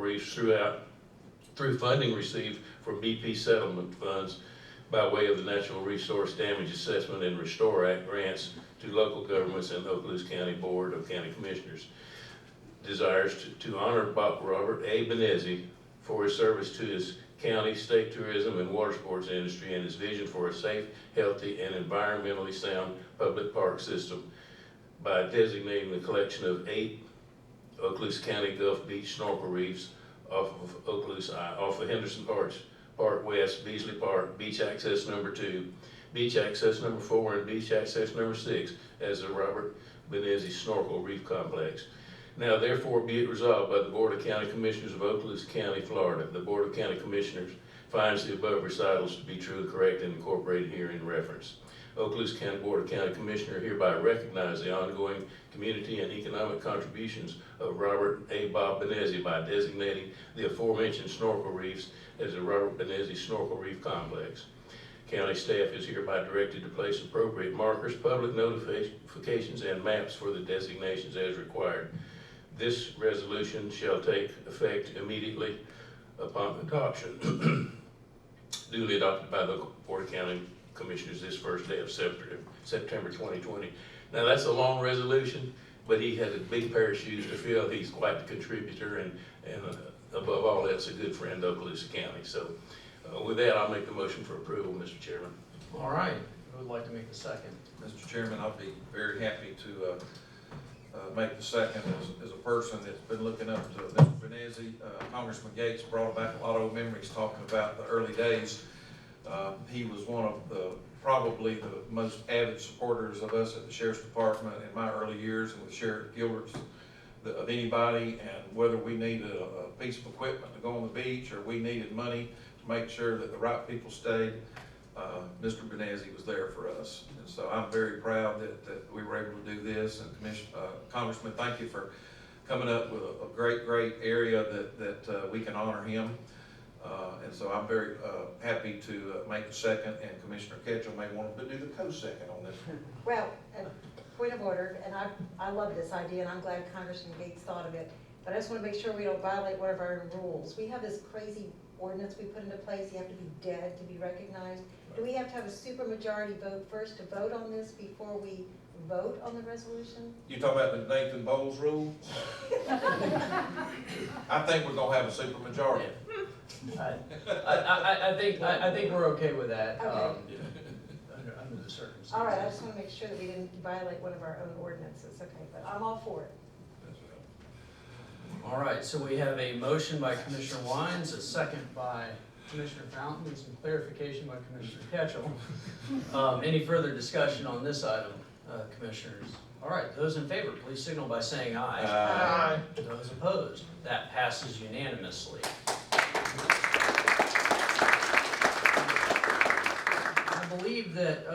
reefs through funding received from BP settlement funds by way of the Natural Resource Damage Assessment and Restore Act grants to local governments and the Okaloosa County Board of County Commissioners. Desires to honor Robert A. Benezzi for his service to his county, state tourism, and water sports industry, and his vision for a safe, healthy, and environmentally sound public park system by designating the collection of 8 Okaloosa County Gulf Beach snorkel reefs off of Henderson Park West, Beasley Park, beach access number 2, beach access number 4, and beach access number 6 as the Robert Benezzi Snorkel Reef Complex. Now therefore be it resolved by the Board of County Commissioners of Okaloosa County, Florida. The Board of County Commissioners finds the above recitals to be true and correct and incorporated herein reference. Okaloosa County Board of County Commissioners hereby recognize the ongoing community and economic contributions of Robert A. Bob Benezzi by designating the aforementioned snorkel reefs as the Robert Benezzi Snorkel Reef Complex. County staff is hereby directed to place appropriate markers, public notifications, and maps for the designations as required. This resolution shall take effect immediately upon adoption, duly adopted by the Board of County Commissioners this first day of September 2020. Now that's a long resolution, but he has a big pair of shoes to fill. He's quite the contributor, and above all, that's a good friend of Okaloosa County. So with that, I'll make the motion for approval, Mr. Chairman. All right, who would like to make the second? Mr. Chairman, I'll be very happy to make the second as a person that's been looking up to Mr. Benezzi. Congressman Gates brought back a lot of old memories talking about the early days. He was one of probably the most avid supporters of us at the Sheriff's Department in my early years and with Sheriff Gilbert's of anybody, and whether we needed a piece of equipment to go on the beach or we needed money to make sure that the right people stayed, Mr. Benezzi was there for us. And so I'm very proud that we were able to do this. And Congressman, thank you for coming up with a great area that we can honor him. And so I'm very happy to make the second, and Commissioner Ketchum may want to do the co-second on this. Well, point of order, and I love this idea, and I'm glad Congressman Gates thought of it, but I just want to make sure we don't violate one of our own rules. We have this crazy ordinance we put into place. You have to be dead to be recognized. Do we have to have a supermajority vote first to vote on this before we vote on the resolution? You talking about the Nathan Bowles rule? I think we're gonna have a supermajority. I think we're okay with that. Okay. Under the circumstances. All right, I just want to make sure that we didn't violate one of our own ordinances. Okay, but I'm all for it. All right, so we have a motion by Commissioner Wines, a second by Commissioner Fountain, and some clarification by Commissioner Ketchum. Any further discussion on this item, Commissioners? All right, those in favor, please signal by saying aye. Aye. Those opposed, that passes unanimously. I believe that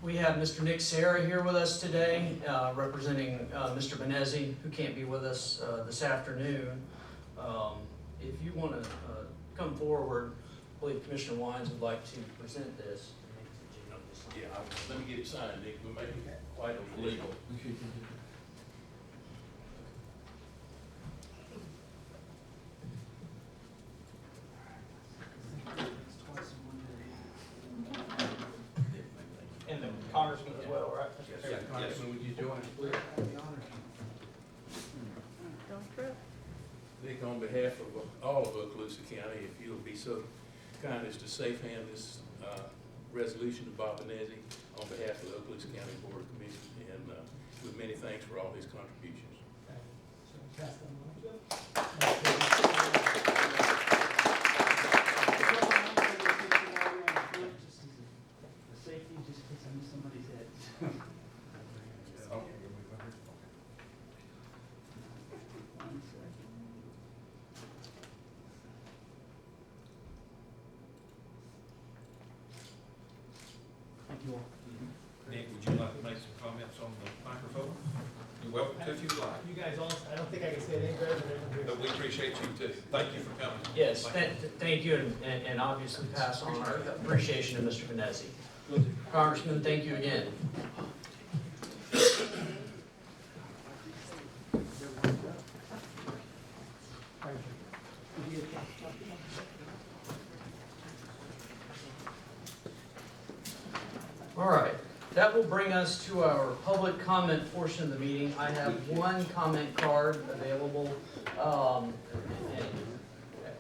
we have Mr. Nick Serra here with us today, representing Mr. Benezzi, who can't be with us this afternoon. If you want to come forward, I believe Commissioner Wines would like to present this. Yeah, let me get it signed, Nick. We make it quite illegal. And the congressman as well, right? Yes, Congressman, would you join us, please? Nick, on behalf of all of Okaloosa County, if you'll be so kind as to safe hand this resolution to Bob Benezzi on behalf of the Okaloosa County Board of Commissioners, and with many thanks for all his contributions. Safety just gets under somebody's head. One second. Thank you all. Nick, would you like to make some comments on the microphone? You're welcome to if you'd like. You guys all, I don't think I can say it any better than everyone here. But we appreciate you too. Thank you for coming. Yes, thank you, and obviously pass on our appreciation to Mr. Benezzi. Congressman, thank you again. All right, that will bring us to our public comment portion of the meeting. I have one comment card available. And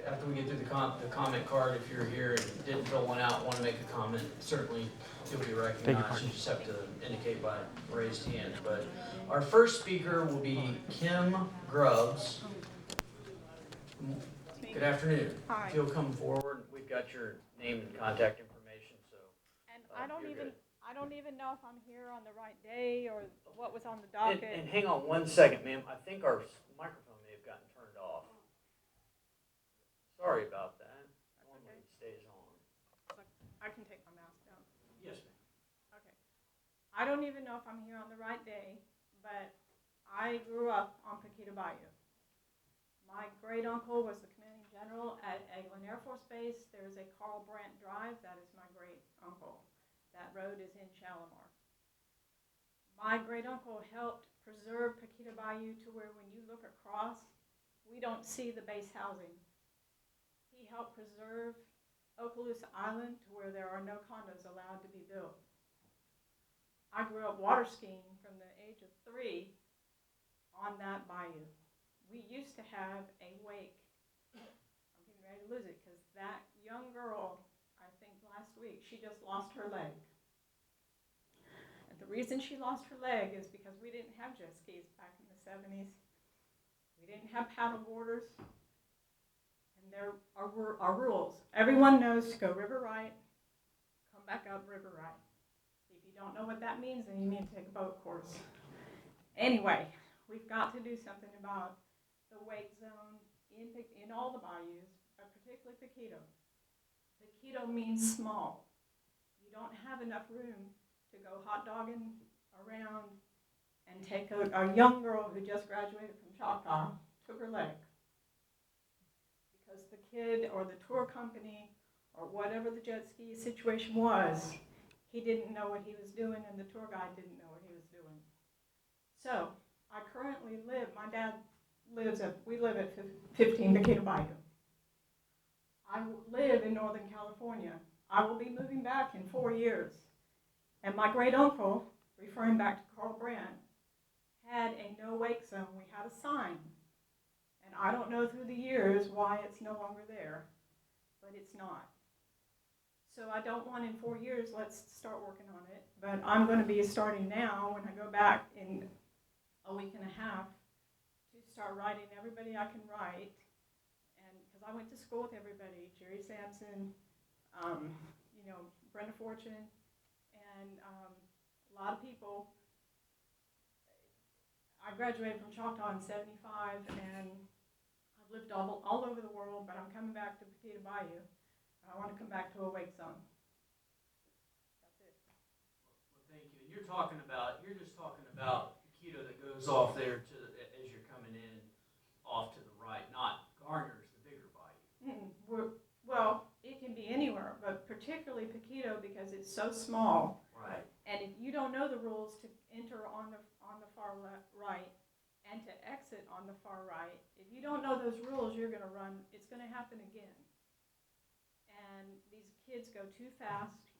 after we get through the comment card, if you're here and didn't fill one out, want to make a comment, certainly you'll be recognized. You just have to indicate by raised hand. But our first speaker will be Kim Grubbs. Good afternoon. Hi. If you'll come forward, we've got your name and contact information, so. And You're I don't even know if I'm here on the right day or what was on the And docket. hang on one second, ma'am. I think our microphone may have gotten turned off. Sorry about that. Normally it stays on. I can take my mask down. Yes, ma'am. Okay. I don't even know if I'm here on the right day, but I grew up on Paquita Bayou. My great uncle was the commanding general at Eglin Air Force Base. There's a Carl Brandt Drive. That is my great uncle. That road is in Shalimar. My great uncle helped preserve Paquita Bayou to where when you look across, we don't see the base housing. He helped preserve Okaloosa Island to where there are no condos allowed to be built. I grew up water skiing from the age of 3 on that bayou. We used to have a wake. I'm getting ready to lose it because that young girl, I think last week, she just lost her leg. And the reason she lost her leg is because we didn't have jet skis back in the 70s. We didn't have paddle boarders. And there are rules. Everyone knows to go river right, come back up river right. If you don't know what that means, then you need to take a boat course. Anyway, we've got to do something about the wake zone in all the bayous, but particularly Paquito. Paquito means small. You don't have enough room to go hot dogging around and take a young girl who just graduated from Choctaw, took her leg. Because the kid or the tour company or whatever the jet ski situation was, he didn't know what he was doing and the tour guide didn't know what he was doing. So, I currently live, my dad we live at 15 Paquita Bayou. I live in Northern California. I will be moving back in 4 years. And my great uncle, referring back to Carl Brandt, had a no wake zone. We had a sign. And I don't know through the years why it's no longer there, but it's not. So I don't want in 4 years, let's start working on it. But I'm going to be starting now when I go back in a week and a half to start writing everybody I can write. And because I went to school with everybody, Jerry Sampson, Brenda Fortune, and a lot of people. I graduated from Choctaw in '75, and I've lived all over the world, but I'm coming back to Paquita Bayou. I want to come back to a wake zone. That's it. Well, thank you. And you're just talking about Paquito that goes off there as you're coming in, off to the right, not Garner's, the bigger bayou. Well, it can be anywhere, but particularly Paquito because it's so small. Right. And if you don't know the rules to enter on the far right and to exit on the far right, if you don't know those rules, you're going to run. It's going to happen again. And these kids go too fast.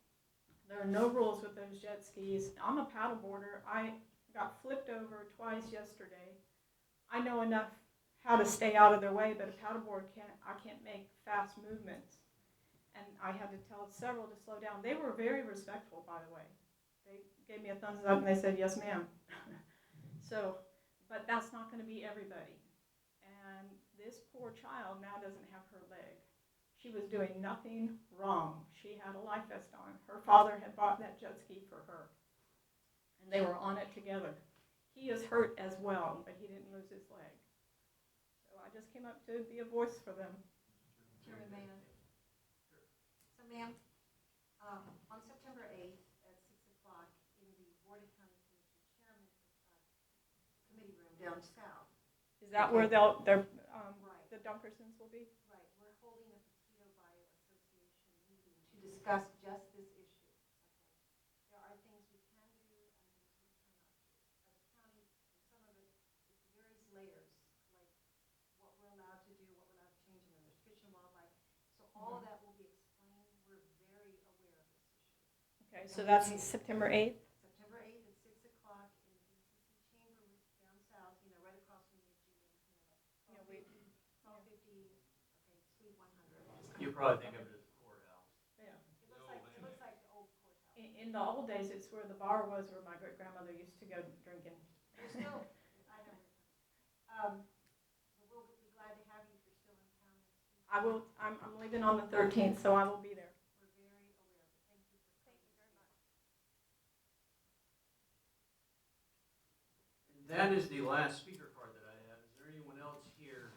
There are no rules with those jet skis. I'm a paddleboarder. I got flipped over twice yesterday. I know enough how to stay out of their way, but a paddleboard I can't make fast movements. And I had to tell several to slow down. They were very respectful, by the way. They gave me a thumbs up and they said, yes, ma'am. But that's not going to be everybody. And this poor child now doesn't have her leg. She was doing nothing wrong. She had a life vest on. Her father had bought that jet ski for her. And they were on it together. He is hurt as well, but he didn't lose his leg. So I just came up to be a voice for them. Chairman Mayor. So ma'am, on September 8th at 6 o'clock in the Board of County Commission Chairman Committee Room down south. Is that where Right. the Dunkersons will be? Right, we're holding a Paquito Bayou Association meeting to discuss just this issue, okay? There are things we can do and things we cannot do. As a county, some of it, it's various layers, like what we're allowed to do, what we're allowed to change in the Okay, so that's September 8th? September 8th at 6 o'clock in DCC Chamber down south, right across from the gym, Yeah, we- 1250, okay, Suite 100. You probably think of it as the courthouse. Yeah. It looks like the old courthouse. In the old days, it's where the bar was where my great-grandmother used to go drinking. You're still, I know where you're coming. But we'll be glad to have you if you're still in town next week. I will, I'm leaving on the 13th, so I will be there. We're very aware of it. Thank you for coming. Thank you very much. And that is the last speaker card that I have. Is there anyone else here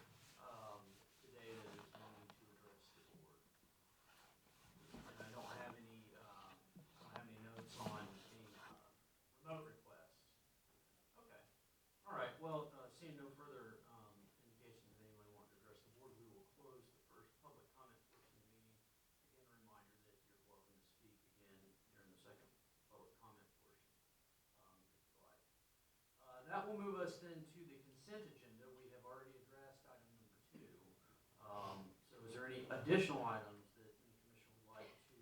today that is wanting to address the board? And I don't have any notes on any remote requests. Okay. All right. Well, seeing no further indications of anyone wanting to address the board, we will close the first public comment portion of the meeting. Again, a reminder that you're welcome to speak again during the second public comment portion, if you like. That will move us then to the consent agenda. We have already addressed item number 2. So is there any additional items that any commission would like to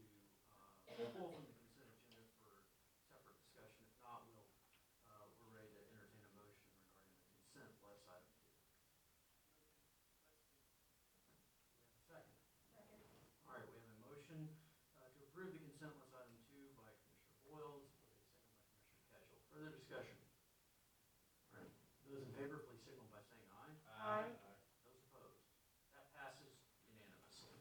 pull from the consent agenda for separate discussion? If not, we're ready to entertain a motion regarding the consent less item 2. We have a second. All right, we have a motion to approve the consent less item 2 by Commissioner Boyles with a second by Commissioner Ketchel. Further discussion? All right, those in favor, please signal by saying aye. Aye. Those opposed? That passes unanimously.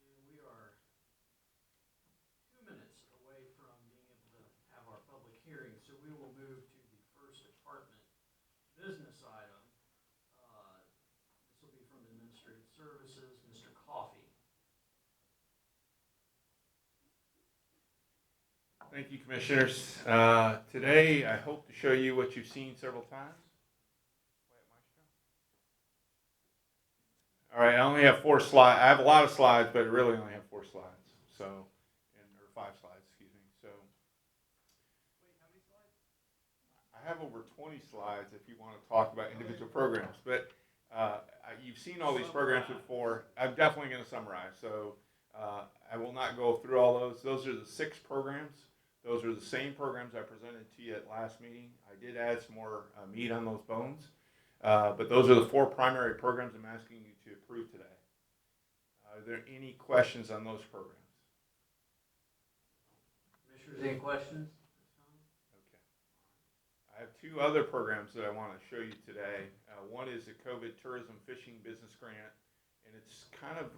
And we are 2 minutes away from being able to have our public hearing, so we will move to the first department business item. This will be from Administrative Services, Mr. Coffey. Thank you, Commissioners. Today, I hope to show you what you've seen several times. All right, I only have 4 slides. I have a lot of slides, but I really only have 4 slides. So, or 5 slides, excuse me. So, Wait, how many slides? I have over 20 slides if you want to talk about individual programs. But you've seen all these programs before. I'm definitely going to summarize. So, I will not go through all those. Those are the 6 programs. Those are the same programs I presented to you at last meeting. I did add some more meat on those bones. But those are the 4 primary programs I'm asking you to approve today. Are there any questions on those programs? Commissioners, any questions? Okay. I have 2 other programs that I want to show you today. One is the COVID Tourism Fishing Business Grant, and it's kind of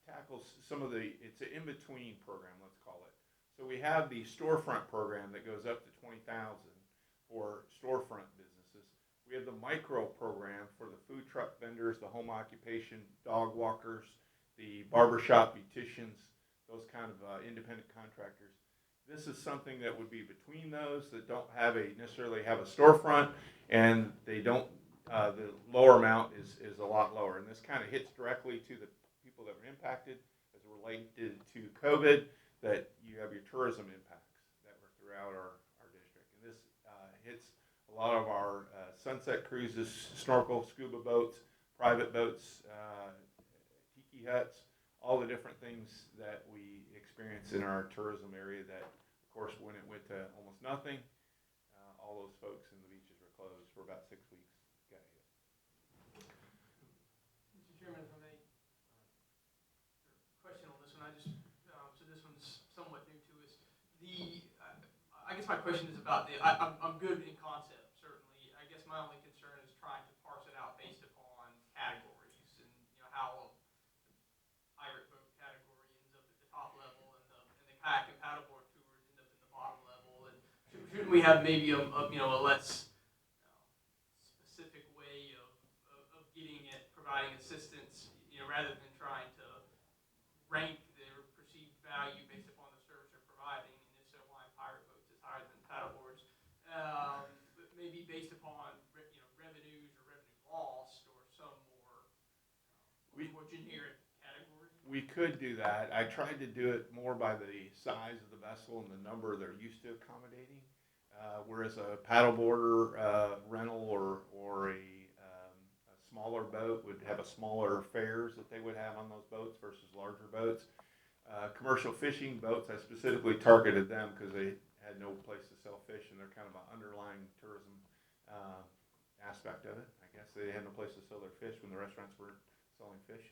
tackles some of it's an in-between program, let's call it. So we have the storefront program that goes up to $20,000 for storefront businesses. We have the micro program for the food truck vendors, the home occupation dog walkers, the barbershop beauticians, those kind of independent contractors. This is something that would be between those that don't necessarily have a storefront, and they don't. The lower amount is a lot lower, and this kind of hits directly to the people that were impacted as related to COVID. That you have your tourism impacts that were throughout our district, and this hits a lot of our sunset cruises, snorkel, scuba boats, private boats, tiki huts, all the different things that we experience in our tourism area that, of course, when it went to almost nothing, all those folks in the beaches were closed for about 6 weeks. Got hit. Mr. Chairman, if I may, question on this one. So this one's somewhat new to us. I guess my question is about I'm good in concept, certainly. I guess my only concern is trying to parse it out based upon categories and, how the pirate boat category ends up at the top level and the kayak and paddleboard tours end up in the bottom level. And shouldn't we have maybe a less specific way of getting at providing assistance, rather than trying to rank their perceived value based upon the service they're providing, and if so, why pirate boats is higher than paddleboards, but maybe based upon revenues or revenue lost or some more generic category. We could do that. I tried to do it more by the size of the vessel and the number they're used to accommodating. Whereas a paddleboarder rental or a smaller boat boat would have a smaller fares that they would have on those boats versus larger boats. Commercial fishing boats, I specifically targeted them because they had no place to sell fish, and they're kind of an underlying tourism aspect of it. I guess they had no place to sell their fish when the restaurants weren't selling fish.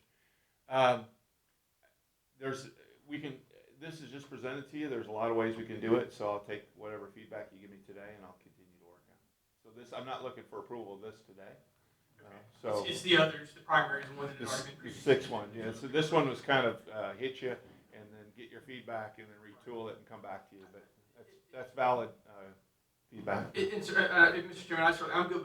This is just presented to you. There's a lot of ways we can do it, so I'll take whatever feedback you give me today, and I'll continue to work on it. So I'm not looking for approval of this today. So It's the others, the primaries, one that had this, already been the previously. sixth one, yeah. So this one was kind of hit you, and then get your feedback, and then retool it and come back to you. But that's valid feedback. Mr. Chairman, I'm good